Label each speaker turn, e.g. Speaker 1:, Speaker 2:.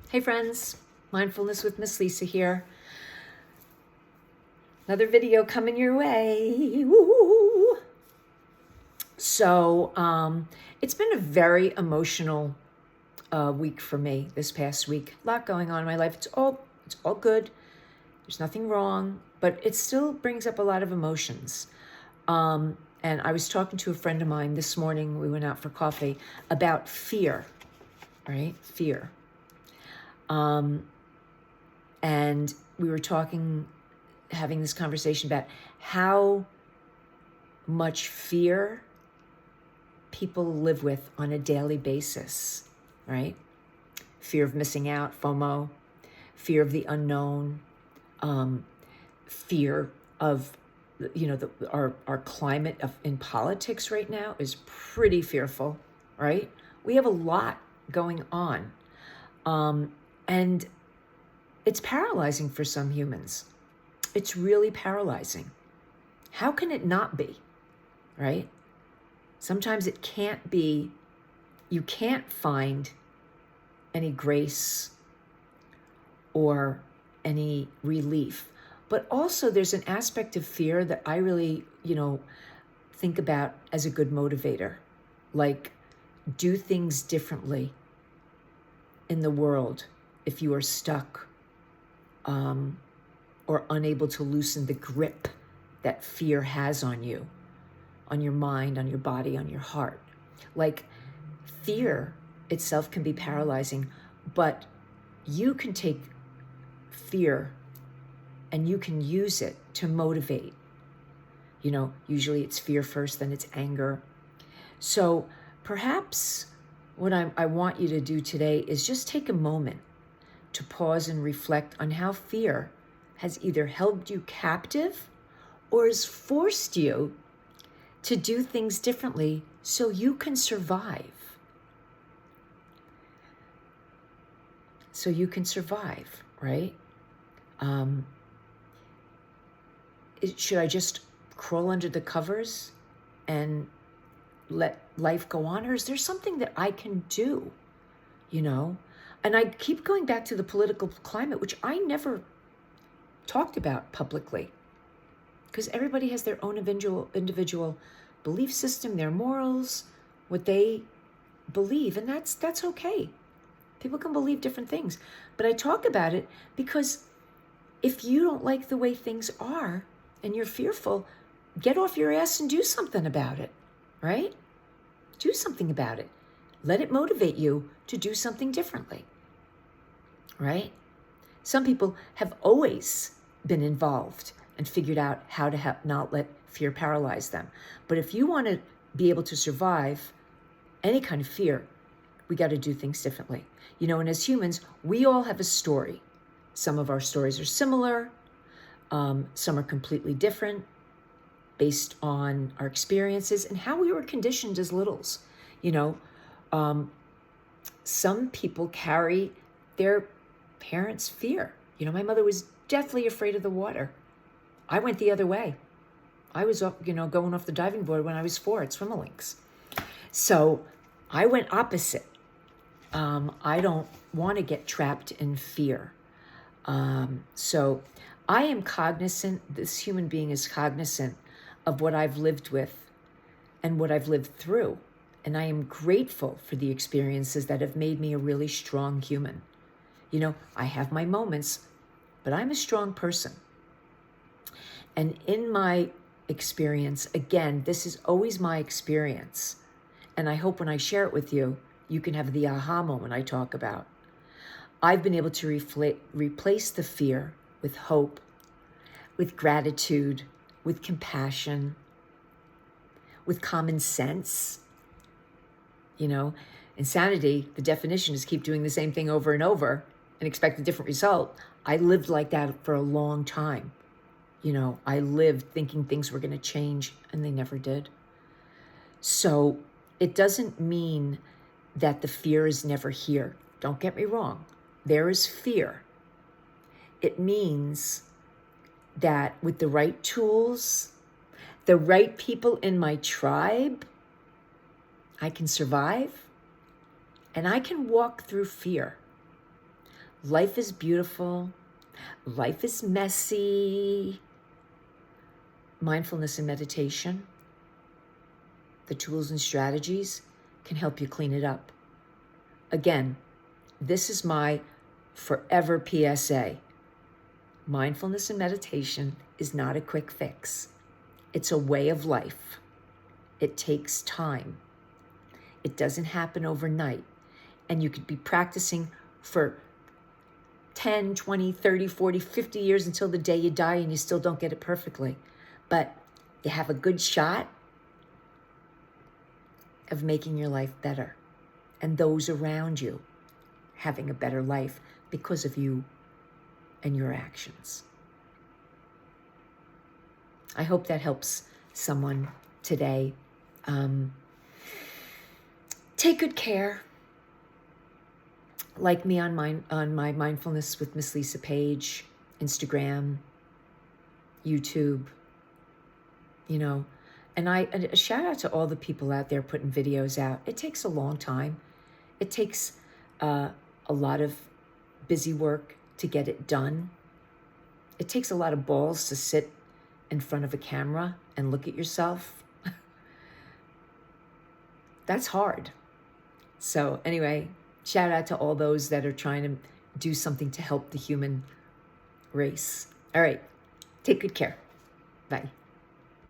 Speaker 1: Hey friends, Mindfulness with Miss Lisa here. Another video coming your way. Woo! So it's been a very emotional week for me this past week. A lot going on in my life. It's all good. There's nothing wrong, but it still brings up a lot of emotions. And I was talking to a friend of mine this morning. We went out for coffee about fear, right? Fear. And we were having this conversation about how much fear people live with on a daily basis, right? Fear of missing out, FOMO, fear of the unknown, fear of, our climate in politics right now is pretty fearful, right? We have a lot going on. And it's paralyzing for some humans. It's really paralyzing. How can it not be, right? Sometimes it can't be, you can't find any grace or any relief. But also there's an aspect of fear that I really, think about as a good motivator. Like, do things differently in the world if you are stuck or unable to loosen the grip that fear has on you, on your mind, on your body, on your heart. Like, fear itself can be paralyzing, but you can take fear and you can use it to motivate. Usually it's fear first, then it's anger. So perhaps what I want you to do today is just take a moment to pause and reflect on how fear has either held you captive or has forced you to do things differently so you can survive. So you can survive, right? Should I just crawl under the covers and let life go on? Or is there something that I can do, And I keep going back to the political climate, which I never talked about publicly, because everybody has their own individual belief system, their morals, what they believe, and that's okay. People can believe different things. But I talk about it because if you don't like the way things are and you're fearful, get off your ass and do something about it, right? Do something about it. Let it motivate you to do something differently, right? Some people have always been involved and figured out how to not let fear paralyze them. But if you want to be able to survive any kind of fear, we got to do things differently. And as humans, we all have a story. Some of our stories are similar. Some are completely different based on our experiences and how we were conditioned as littles. Some people carry their parents' fear. My mother was deathly afraid of the water. I went the other way. I was up, going off the diving board when I was 4 at Swimmerlinks. So I went opposite. I don't want to get trapped in fear. So I am cognizant, this human being is cognizant of what I've lived with and what I've lived through. And I am grateful for the experiences that have made me a really strong human. I have my moments, but I'm a strong person. And in my experience, again, this is always my experience. And I hope when I share it with you, you can have the aha moment I talk about. I've been able to replace the fear with hope, with gratitude, with compassion, with common sense. Insanity, the definition is keep doing the same thing over and over and expect a different result. I lived like that for a long time. I lived thinking things were going to change and they never did. So it doesn't mean that the fear is never here. Don't get me wrong. There is fear. It means that with the right tools, the right people in my tribe, I can survive and I can walk through fear. Life is beautiful. Life is messy. Mindfulness and meditation, the tools and strategies can help you clean it up. Again, this is my forever PSA. Mindfulness and meditation is not a quick fix. It's a way of life. It takes time. It doesn't happen overnight. And you could be practicing for 10, 20, 30, 40, 50 years until the day you die and you still don't get it perfectly. But you have a good shot of making your life better and those around you having a better life because of you and your actions. I hope that helps someone today. Take good care. Like me on my Mindfulness with Miss Lisa page, Instagram, YouTube, and a shout out to all the people out there putting videos out. It takes a long time. It takes a lot of busy work to get it done. It takes a lot of balls to sit in front of a camera and look at yourself. That's hard. So anyway, shout out to all those that are trying to do something to help the human race. All right, take good care. Bye.